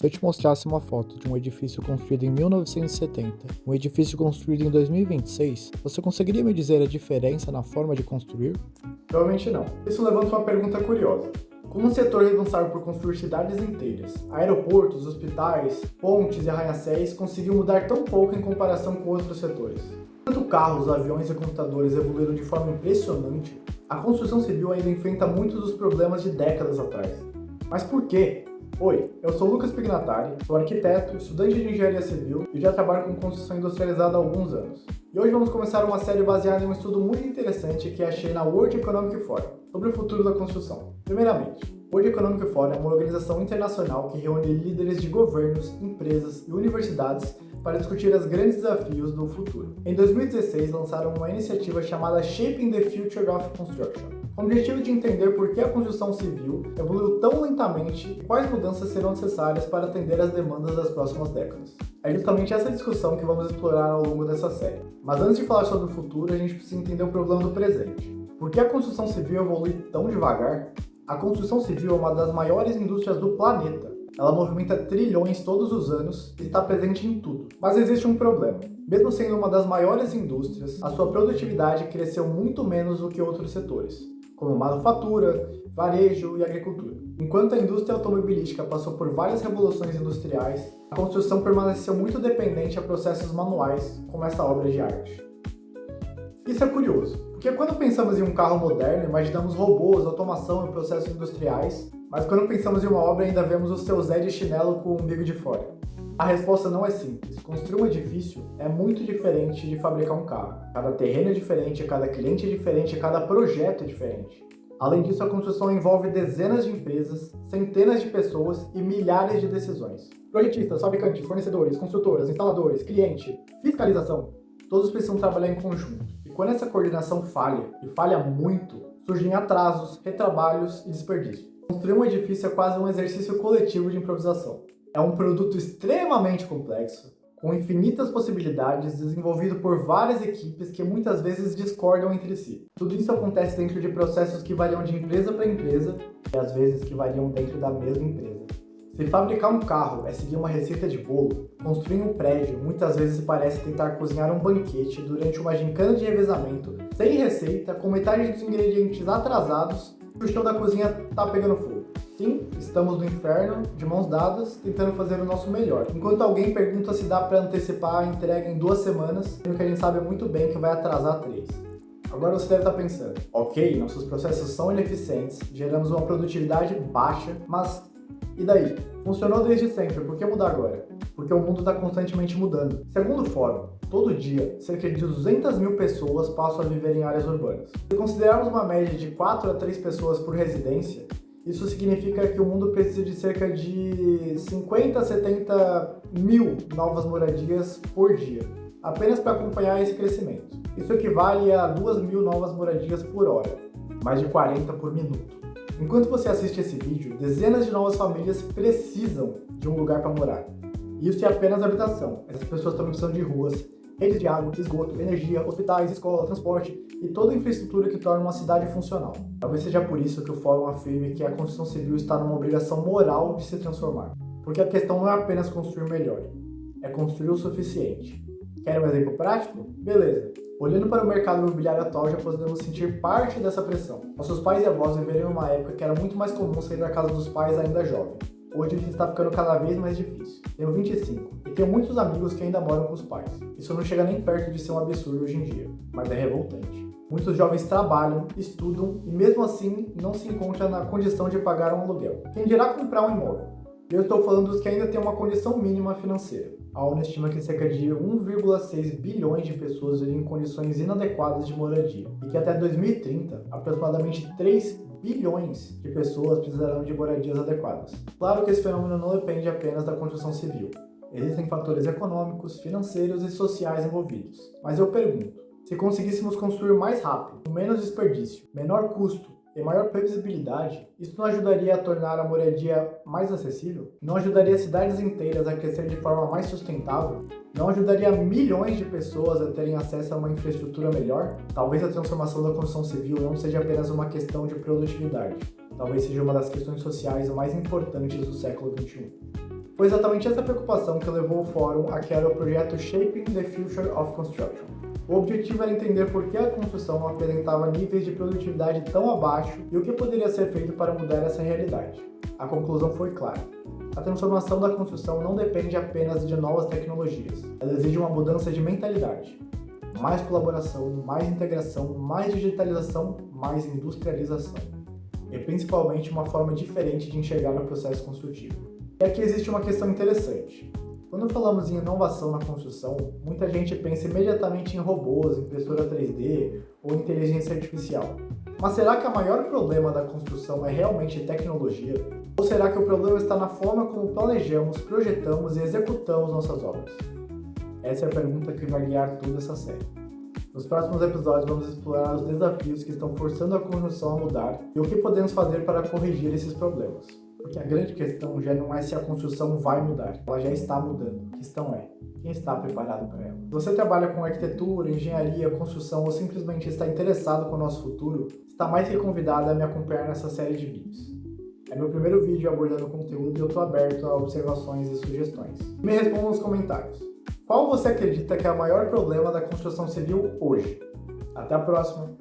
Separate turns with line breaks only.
Se eu te mostrasse uma foto de um edifício construído em 1970, um edifício construído em 2026, você conseguiria me dizer a diferença na forma de construir?
Provavelmente não. Isso levanta uma pergunta curiosa. Como um setor responsável por construir cidades inteiras, aeroportos, hospitais, pontes e arranha-céus conseguiu mudar tão pouco em comparação com outros setores? Enquanto carros, aviões e computadores evoluíram de forma impressionante, a construção civil ainda enfrenta muitos dos problemas de décadas atrás. Mas por quê? Oi, eu sou Lucas Pignatari, sou arquiteto, estudante de engenharia civil e já trabalho com construção industrializada há alguns anos. E hoje vamos começar uma série baseada em um estudo muito interessante que achei na World Economic Forum, sobre o futuro da construção. Primeiramente, o World Economic Forum é uma organização internacional que reúne líderes de governos, empresas e universidades para discutir os grandes desafios do futuro. Em 2016, lançaram uma iniciativa chamada Shaping the Future of Construction, com o objetivo de entender por que a construção civil evoluiu tão lentamente e quais mudanças serão necessárias para atender às demandas das próximas décadas. É justamente essa discussão que vamos explorar ao longo dessa série. Mas antes de falar sobre o futuro, a gente precisa entender o problema do presente. Por que a construção civil evolui tão devagar? A construção civil é uma das maiores indústrias do planeta. Ela movimenta trilhões todos os anos e está presente em tudo. Mas existe um problema. Mesmo sendo uma das maiores indústrias, a sua produtividade cresceu muito menos do que outros setores, como manufatura, varejo e agricultura. Enquanto a indústria automobilística passou por várias revoluções industriais, a construção permaneceu muito dependente a processos manuais, como essa obra de arte. Isso é curioso, porque quando pensamos em um carro moderno, imaginamos robôs, automação e processos industriais, mas quando pensamos em uma obra ainda vemos o seu Zé de chinelo com o umbigo de fora. A resposta não é simples. Construir um edifício é muito diferente de fabricar um carro. Cada terreno é diferente, cada cliente é diferente, cada projeto é diferente. Além disso, a construção envolve dezenas de empresas, centenas de pessoas e milhares de decisões. Projetistas, fabricantes, fornecedores, construtoras, instaladores, cliente, fiscalização, todos precisam trabalhar em conjunto. E quando essa coordenação falha, e falha muito, surgem atrasos, retrabalhos e desperdício. Construir um edifício é quase um exercício coletivo de improvisação. É um produto extremamente complexo, com infinitas possibilidades, desenvolvido por várias equipes que muitas vezes discordam entre si. Tudo isso acontece dentro de processos que variam de empresa para empresa e às vezes que variam dentro da mesma empresa. Se fabricar um carro é seguir uma receita de bolo, construir um prédio muitas vezes parece tentar cozinhar um banquete durante uma gincana de revezamento, sem receita, com metade dos ingredientes atrasados e o chão da cozinha tá pegando fogo. Sim, estamos no inferno, de mãos dadas, tentando fazer o nosso melhor. Enquanto alguém pergunta se dá para antecipar a entrega em 2 semanas, sendo que a gente sabe muito bem que vai atrasar 3. Agora você deve estar pensando, ok, nossos processos são ineficientes, geramos uma produtividade baixa, mas e daí? Funcionou desde sempre, por que mudar agora? Porque o mundo está constantemente mudando. Segundo o fórum, todo dia, cerca de 200 mil pessoas passam a viver em áreas urbanas. Se considerarmos uma média de 4 a 3 pessoas por residência, isso significa que o mundo precisa de cerca de 50 a 70 mil novas moradias por dia, apenas para acompanhar esse crescimento. Isso equivale a 2.000 novas moradias por hora, mais de 40 por minuto. Enquanto você assiste esse vídeo, dezenas de novas famílias precisam de um lugar para morar. E isso é apenas habitação. Essas pessoas também precisam de ruas, redes de água, esgoto, energia, hospitais, escola, transporte e toda a infraestrutura que torna uma cidade funcional. Talvez seja por isso que o Fórum afirme que a construção civil está numa obrigação moral de se transformar. Porque a questão não é apenas construir melhor, é construir o suficiente. Quer um exemplo prático? Beleza. Olhando para o mercado imobiliário atual, já podemos sentir parte dessa pressão. Nossos pais e avós viveram em uma época que era muito mais comum sair da casa dos pais ainda jovem. Hoje isso está ficando cada vez mais difícil. Tenho 25 e tenho muitos amigos que ainda moram com os pais. Isso não chega nem perto de ser um absurdo hoje em dia, mas é revoltante. Muitos jovens trabalham, estudam e mesmo assim não se encontram na condição de pagar um aluguel. Quem dirá comprar um imóvel? Eu estou falando dos que ainda têm uma condição mínima financeira. A ONU estima que cerca de 1,6 bilhões de pessoas vivem em condições inadequadas de moradia e que até 2030, aproximadamente 3 bilhões de pessoas precisarão de moradias adequadas. Claro que esse fenômeno não depende apenas da construção civil. Existem fatores econômicos, financeiros e sociais envolvidos. Mas eu pergunto, se conseguíssemos construir mais rápido, com menos desperdício, menor custo e maior previsibilidade, isso não ajudaria a tornar a moradia mais acessível? Não ajudaria cidades inteiras a crescer de forma mais sustentável? Não ajudaria milhões de pessoas a terem acesso a uma infraestrutura melhor? Talvez a transformação da construção civil não seja apenas uma questão de produtividade. Talvez seja uma das questões sociais mais importantes do século XXI. Foi exatamente essa preocupação que levou o fórum a criar o projeto Shaping the Future of Construction. O objetivo era entender por que a construção apresentava níveis de produtividade tão abaixo e o que poderia ser feito para mudar essa realidade. A conclusão foi clara. A transformação da construção não depende apenas de novas tecnologias. Ela exige uma mudança de mentalidade. Mais colaboração, mais integração, mais digitalização, mais industrialização. E principalmente uma forma diferente de enxergar o processo construtivo. E aqui existe uma questão interessante. Quando falamos em inovação na construção, muita gente pensa imediatamente em robôs, impressora 3D ou inteligência artificial. Mas será que o maior problema da construção é realmente tecnologia? Ou será que o problema está na forma como planejamos, projetamos e executamos nossas obras? Essa é a pergunta que vai guiar toda essa série. Nos próximos episódios vamos explorar os desafios que estão forçando a construção a mudar e o que podemos fazer para corrigir esses problemas. Porque a grande questão já não é se a construção vai mudar, ela já está mudando. A questão é, quem está preparado para ela? Se você trabalha com arquitetura, engenharia, construção ou simplesmente está interessado com o nosso futuro, está mais que convidado a me acompanhar nessa série de vídeos. É meu primeiro vídeo abordando o conteúdo e eu estou aberto a observações e sugestões. Me responda nos comentários. Qual você acredita que é o maior problema da construção civil hoje? Até a próxima!